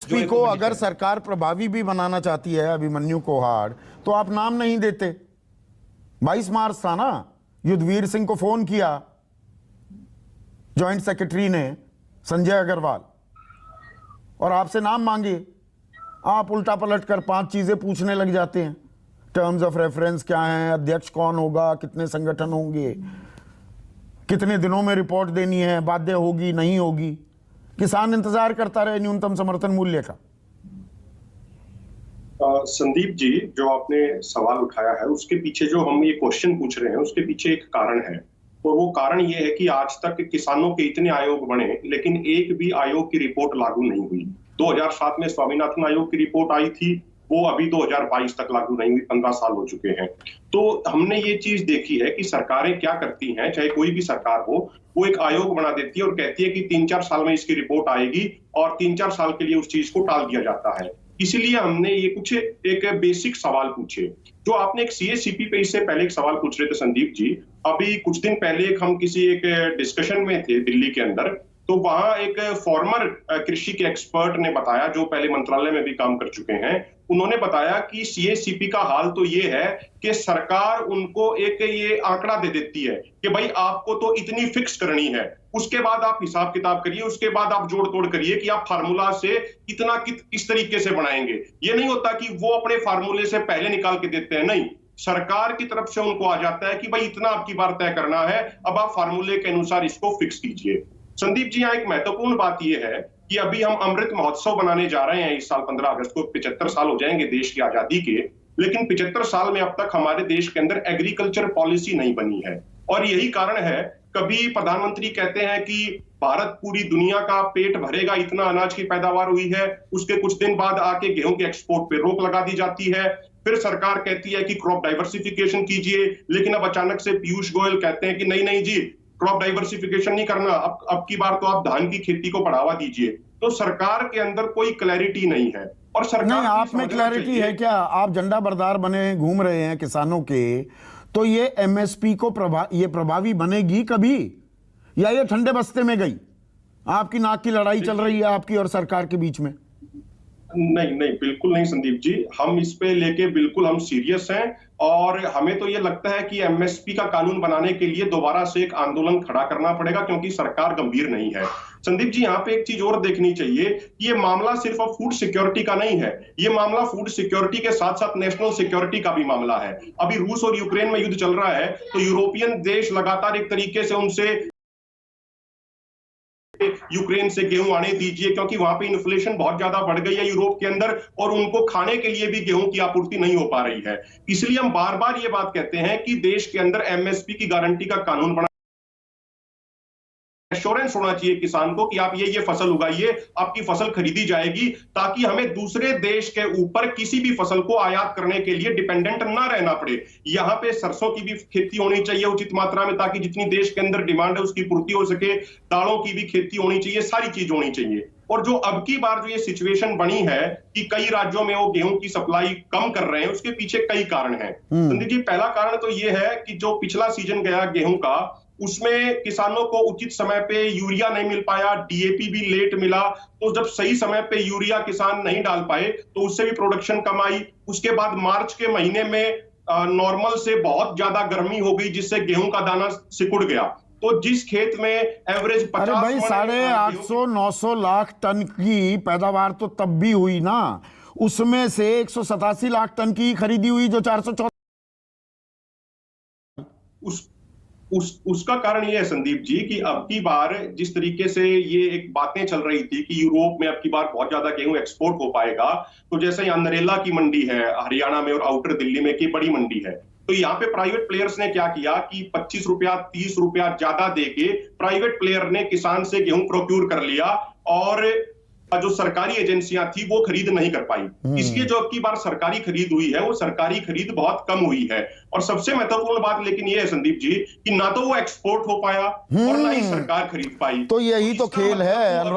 MSP को अगर सरकार प्रभावी भी बनाना चाहती है अभिमन्यु कोहाड़, तो आप नाम नहीं देते। 22 मार्च था ना, युद्धवीर सिंह को फोन किया जॉइंट सेक्रेटरी ने, संजय अग्रवाल, और आपसे नाम मांगे। आप उल्टा पलट कर 5 चीजें पूछने लग जाते हैं। टर्म्स ऑफ रेफरेंस क्या है, अध्यक्ष कौन होगा, कितने संगठन होंगे, कितने दिनों में रिपोर्ट देनी है, बाध्य होगी नहीं होगी। किसान इंतजार करता रहे न्यूनतम समर्थन मूल्य का। संदीप जी, जो आपने सवाल उठाया है उसके पीछे जो हम ये क्वेश्चन पूछ रहे हैं उसके पीछे एक कारण है, और वो कारण ये है कि आज तक किसानों के इतने आयोग बने लेकिन एक भी आयोग की रिपोर्ट लागू नहीं हुई। 2007 में स्वामीनाथन आयोग की रिपोर्ट आई थी, वो अभी 2022 तक लागू नहीं हुई, 15 साल हो चुके हैं। तो हमने ये चीज देखी है कि सरकारें क्या करती हैं, चाहे कोई भी सरकार हो, वो एक आयोग बना देती है और कहती है कि 3-4 साल में इसकी रिपोर्ट आएगी, और 3-4 साल के लिए उस चीज को टाल दिया जाता है। इसीलिए हमने ये कुछ एक बेसिक सवाल पूछे। जो आपने एक सीएसीपी पे इससे पहले एक सवाल पूछ रहे थे संदीप जी, अभी कुछ दिन पहले हम किसी एक डिस्कशन में थे दिल्ली के अंदर, तो वहां एक फॉर्मर कृषि के एक्सपर्ट ने बताया, जो पहले मंत्रालय में भी काम कर चुके हैं, उन्होंने बताया कि सीएसीपी का हाल तो ये है कि सरकार उनको एक ये आंकड़ा दे देती है कि भाई आपको तो इतनी फिक्स करनी है, उसके बाद आप हिसाब किताब करिए, उसके बाद आप जोड़ तोड़ करिए कि आप फार्मूला से इतना किस तरीके से बनाएंगे। ये नहीं होता कि वो अपने फार्मूले से पहले निकाल के देते हैं, नहीं, सरकार की तरफ से उनको आ जाता है कि भाई इतना आपकी बार तय करना है, अब आप फार्मूले के अनुसार इसको फिक्स कीजिए। संदीप जी, यहाँ एक महत्वपूर्ण बात यह है कि अभी हम अमृत महोत्सव बनाने जा रहे हैं इस साल 15 अगस्त को। 75 साल हो जाएंगे देश की आजादी के, लेकिन 75 साल में अब तक हमारे देश के अंदर एग्रीकल्चर पॉलिसी नहीं बनी है। और यही कारण है, कभी प्रधानमंत्री कहते हैं कि भारत पूरी दुनिया का पेट भरेगा, इतना अनाज की पैदावार हुई है, उसके कुछ दिन बाद आके गेहूं के एक्सपोर्ट पे रोक लगा दी जाती है। फिर सरकार कहती है कि क्रॉप डाइवर्सिफिकेशन कीजिए, लेकिन अब अचानक से पीयूष गोयल कहते हैं कि नहीं नहीं जी, क्रॉप डाइवर्सिफिकेशन नहीं करना, अब की बार तो आप धान की खेती को बढ़ावा दीजिए। तो सरकार के अंदर कोई क्लैरिटी नहीं है। और सरकार नहीं, आप में क्लैरिटी है क्या? आप झंडा बरदार बने घूम रहे हैं किसानों के, तो ये एमएसपी को प्रभावी बनेगी कभी, या ये ठंडे बस्ते में गई? आपकी नाक की लड़ाई चल रही है आपकी और सरकार के बीच में। नहीं नहीं, बिल्कुल नहीं संदीप जी, हम इस पे लेके बिल्कुल हम सीरियस हैं, और हमें तो ये लगता है कि एमएसपी का कानून बनाने के लिए दोबारा से एक आंदोलन खड़ा करना पड़ेगा, क्योंकि सरकार गंभीर नहीं है। संदीप जी, यहाँ पे एक चीज और देखनी चाहिए कि ये मामला सिर्फ फूड सिक्योरिटी का नहीं है, ये मामला फूड सिक्योरिटी के साथ साथ नेशनल सिक्योरिटी का भी मामला है। अभी रूस और यूक्रेन में युद्ध चल रहा है, तो यूरोपियन देश लगातार एक तरीके से उनसे यूक्रेन से गेहूं आने दीजिए, क्योंकि वहां पे इन्फ्लेशन बहुत ज्यादा बढ़ गई है यूरोप के अंदर, और उनको खाने के लिए भी गेहूं की आपूर्ति नहीं हो पा रही है। इसलिए हम बार बार ये बात कहते हैं कि देश के अंदर एमएसपी की गारंटी का कानून बना, एश्योरेंस होना चाहिए किसान को कि आप ये फसल उगाइए, आपकी फसल खरीदी जाएगी, ताकि हमें दूसरे देश के ऊपर किसी भी फसल को आयात करने के लिए डिपेंडेंट ना रहना पड़े। यहाँ पे सरसों की भी खेती होनी चाहिए उचित मात्रा में, ताकि जितनी देश के अंदर डिमांड है उसकी पूर्ति हो सके। दालों की भी खेती होनी चाहिए, सारी चीज होनी चाहिए। और जो अब की बार जो ये सिचुएशन बनी है कि कई राज्यों में वो गेहूं की सप्लाई कम कर रहे हैं, उसके पीछे कई कारण हैं। संदीप जी, पहला कारण तो ये है कि जो पिछला सीजन गया गेहूं का, उसमें किसानों को उचित समय पे यूरिया नहीं मिल पाया, डीएपी भी लेट मिला। तो जब सही समय पे यूरिया किसान नहीं डाल पाए तो उससे भी प्रोडक्शन कम आई। उसके बाद मार्च के महीने में नॉर्मल से बहुत ज्यादा गर्मी हो गई, जिससे गेहूं का दाना सिकुड़ गया। तो जिस खेत में एवरेज 50, अरे भाई 850-900 लाख टन की पैदावार तो तब भी हुई ना, उसमें से 187 लाख टन की खरीदी हुई जो 414। उसका कारण ये है संदीप जी कि अब की बार जिस तरीके से ये एक बातें चल रही थी कि यूरोप में अब की बार बहुत ज्यादा गेहूं एक्सपोर्ट हो पाएगा, तो जैसे यहाँ नरेला की मंडी है हरियाणा में और आउटर दिल्ली में की बड़ी मंडी है, तो यहाँ पे प्राइवेट प्लेयर्स ने क्या किया कि 25 रुपया 30 रुपया ज्यादा देके प्राइवेट प्लेयर ने किसान से गेहूं प्रोक्यूर कर लिया, और जो सरकारी एजेंसियां थी वो खरीद नहीं कर पाई। इसलिए जो अब की बार सरकारी खरीद हुई है, वो सरकारी खरीद बहुत कम हुई है। और सबसे महत्वपूर्ण बात लेकिन ये है संदीप जी कि ना तो वो एक्सपोर्ट हो पाया और ना ही सरकार खरीद पाई। तो यही तो खेल है।